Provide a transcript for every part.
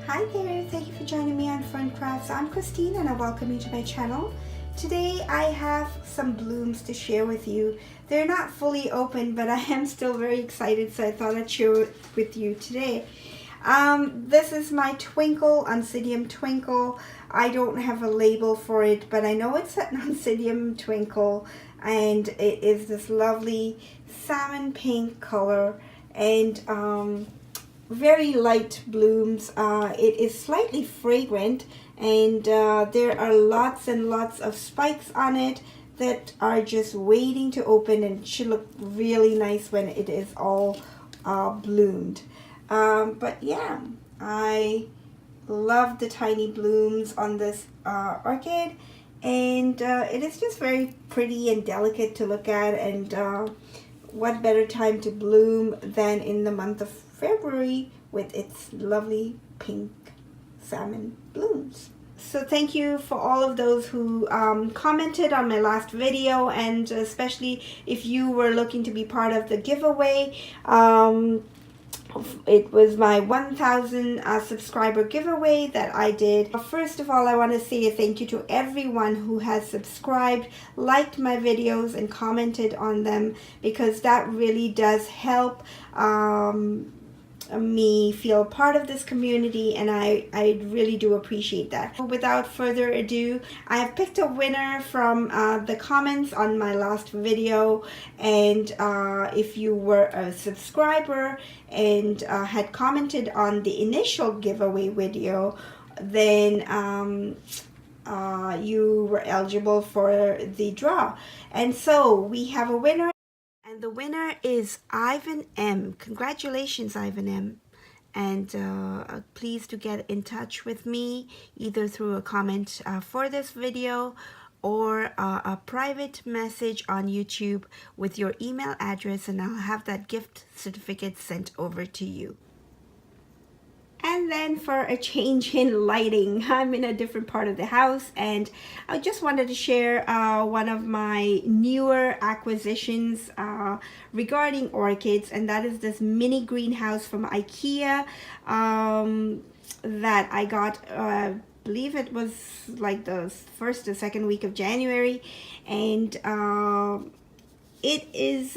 Hi there, thank you for joining me on FernCrafts. I'm Christine and I welcome you to my channel. Today I have some blooms to share with you. They're not fully open, but I am still very excited, so I thought I'd share it with you today. This is my Twinkle, Oncidium Twinkle. I don't have a label for it, but I know it's an Oncidium Twinkle, and it is this lovely salmon pink color and very light blooms. It is slightly fragrant, and there are lots and lots of spikes on it that are just waiting to open, and should look really nice when it is all bloomed. But yeah, I love the tiny blooms on this orchid, and it is just very pretty and delicate to look at, and what better time to bloom than in the month of February with its lovely pink salmon blooms. So thank you for all of those who commented on my last video, and especially if you were looking to be part of the giveaway. It was my 1,000 subscriber giveaway that I did. First of all, I want to say a thank you to everyone who has subscribed, liked my videos, and commented on them, because that really does help me feel part of this community, and I really do appreciate that. Without further ado, I have picked a winner from the comments on my last video, and if you were a subscriber and had commented on the initial giveaway video, then you were eligible for the draw. And so we have a winner. And the winner is Ivan M. Congratulations, Ivan M. And please do get in touch with me either through a comment for this video or a private message on YouTube with your email address, and I'll have that gift certificate sent over to you. And then for a change in lighting, I'm in a different part of the house, and I just wanted to share one of my newer acquisitions regarding orchids, and that is this mini greenhouse from IKEA that I got, I believe it was like the first or second week of January, and it is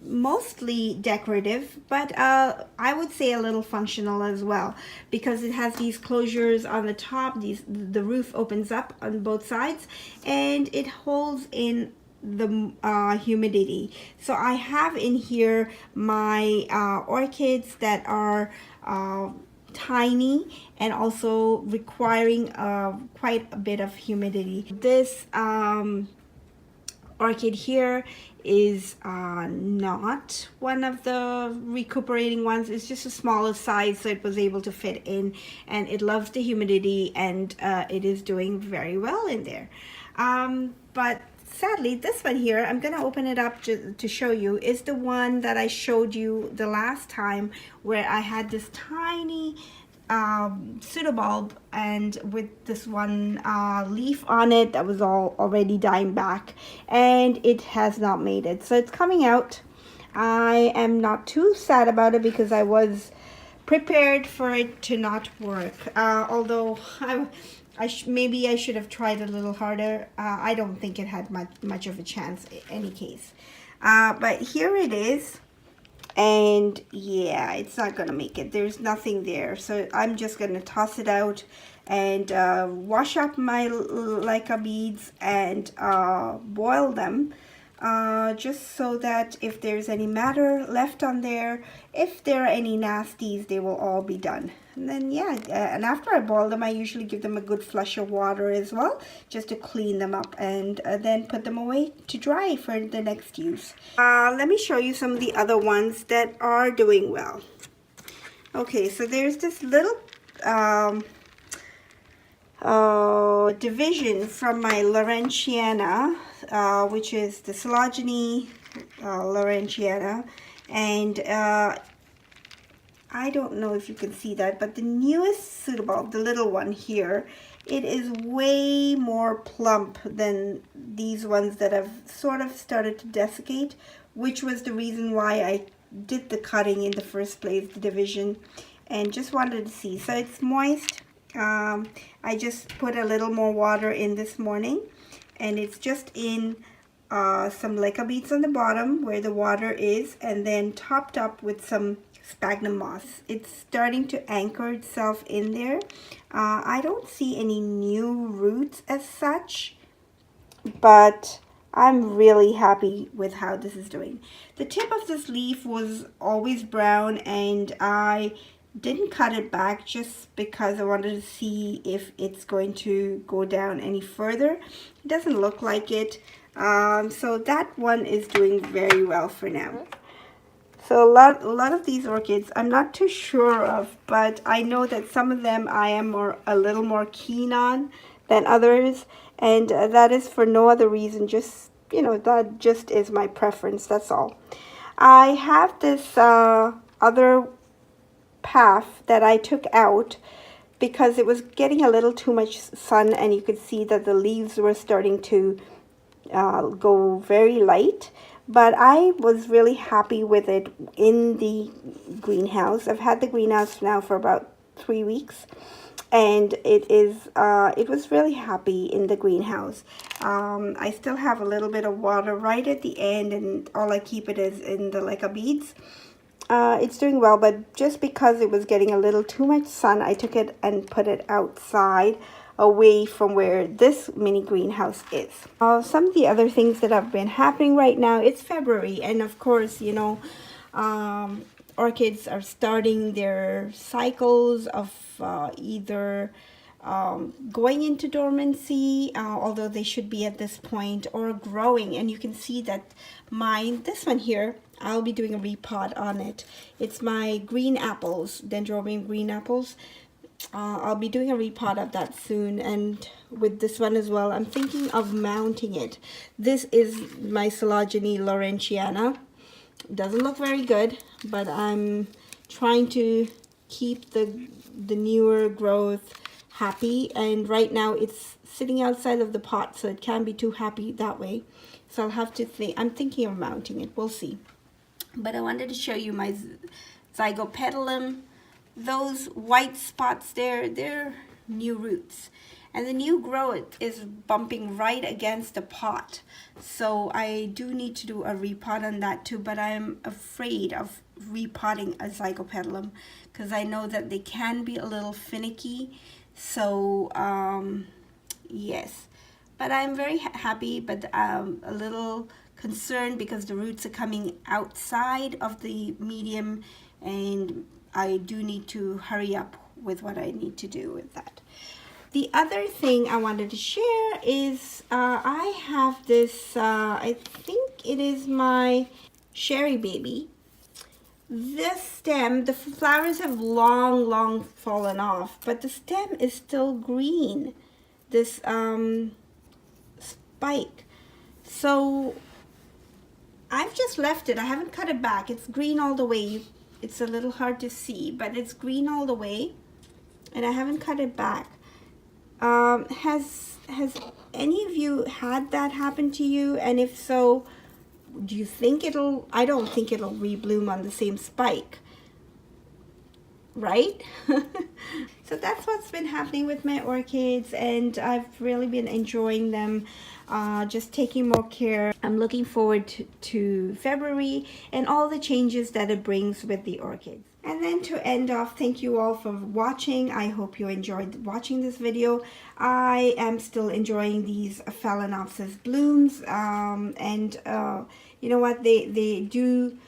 mostly decorative, but I would say a little functional as well, because it has these closures on the top. The roof opens up on both sides, and it holds in the humidity. So I have in here my orchids that are tiny and also requiring quite a bit of humidity. This orchid here is not one of the recuperating ones. It's just a smaller size, so it was able to fit in, and it loves the humidity, and it is doing very well in there. But sadly, this one here, I'm gonna open it up to show you, is the one that I showed you the last time, where I had this tiny pseudobulb, and with this one leaf on it that was already dying back, and it has not made it. So it's coming out. I am not too sad about it, because I was prepared for it to not work, although maybe I should have tried a little harder. I don't think it had much of a chance in any case, but here it is. And yeah, it's not gonna make it. There's nothing there, so I'm just gonna toss it out and wash up my LICA beads and boil them, just so that if there's any matter left on there, if there are any nasties, they will all be done. And then yeah, and after I boil them, I usually give them a good flush of water as well, just to clean them up, and then put them away to dry for the next use. Let me show you some of the other ones that are doing well. Okay, so there's this little division from my Laurentiana, which is the Phylogeny Laurentiana, and I don't know if you can see that, but the newest pseudobulb, the little one here, it is way more plump than these ones that have sort of started to desiccate, which was the reason why I did the cutting in the first place, the division. and just wanted to see. So it's moist. I just put a little more water in this morning, and it's just in some leca beads on the bottom where the water is, and then topped up with some sphagnum moss. It's starting to anchor itself in there. I don't see any new roots as such, but I'm really happy with how this is doing. The tip of this leaf was always brown, and I didn't cut it back just because I wanted to see if it's going to go down any further. It doesn't look like it. So that one is doing very well for now. So a lot of these orchids I'm not too sure of, but I know that some of them I am a little more keen on than others, and that is for no other reason, just, you know, that just is my preference, that's all. I have this other path that I took out because it was getting a little too much sun, and you could see that the leaves were starting to go very light, but I was really happy with it in the greenhouse. I've had the greenhouse now for about 3 weeks, and it was really happy in the greenhouse. I still have a little bit of water right at the end, and all I keep it is in the leca beads. It's doing well, but just because it was getting a little too much sun, I took it and put it outside, away from where this mini greenhouse is. Some of the other things that have been happening right now, it's February, and of course, you know, orchids are starting their cycles of either going into dormancy, although they should be at this point, or growing. And you can see that mine, this one here, I'll be doing a repot on it. It's my green apples, dendrobium green apples. I'll be doing a repot of that soon, and with this one as well, I'm thinking of mounting it. This is my Phylogeny laurentiana. Doesn't look very good, but I'm trying to keep the newer growth happy, and right now it's sitting outside of the pot, so it can't be too happy that way. So I'll have to think. I'm thinking of mounting it. We'll see. But I wanted to show you my zygopetalum. Those white spots there, they're new roots, and the new growth is bumping right against the pot. So I do need to do a repot on that too, but I'm afraid of repotting a zygopetalum because I know that they can be a little finicky. So yes, but I'm very happy, but a little concerned because the roots are coming outside of the medium, and I do need to hurry up with what I need to do with that. The other thing I wanted to share is I have this, I think it is my Sherry Baby. This stem, the flowers have long fallen off, but the stem is still green, this spike. So I've just left it. I haven't cut it back. It's green all the way. It's a little hard to see, but it's green all the way, and I haven't cut it back. Has any of you had that happen to you? And if so, do you think it'll, I don't think it'll rebloom on the same spike, right? So that's what's been happening with my orchids, and I've really been enjoying them. Just taking more care. I'm looking forward to February and all the changes that it brings with the orchids. And then to end off, thank you all for watching. I hope you enjoyed watching this video. I am still enjoying these Phalaenopsis blooms, and you know what, they do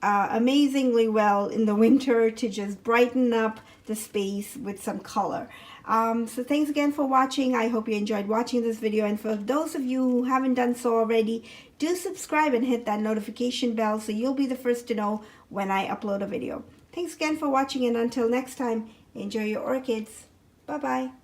amazingly well in the winter to just brighten up the space with some color. So thanks again for watching. I hope you enjoyed watching this video, and for those of you who haven't done so already, do subscribe and hit that notification bell so you'll be the first to know when I upload a video. Thanks again for watching, and until next time, enjoy your orchids. Bye-bye.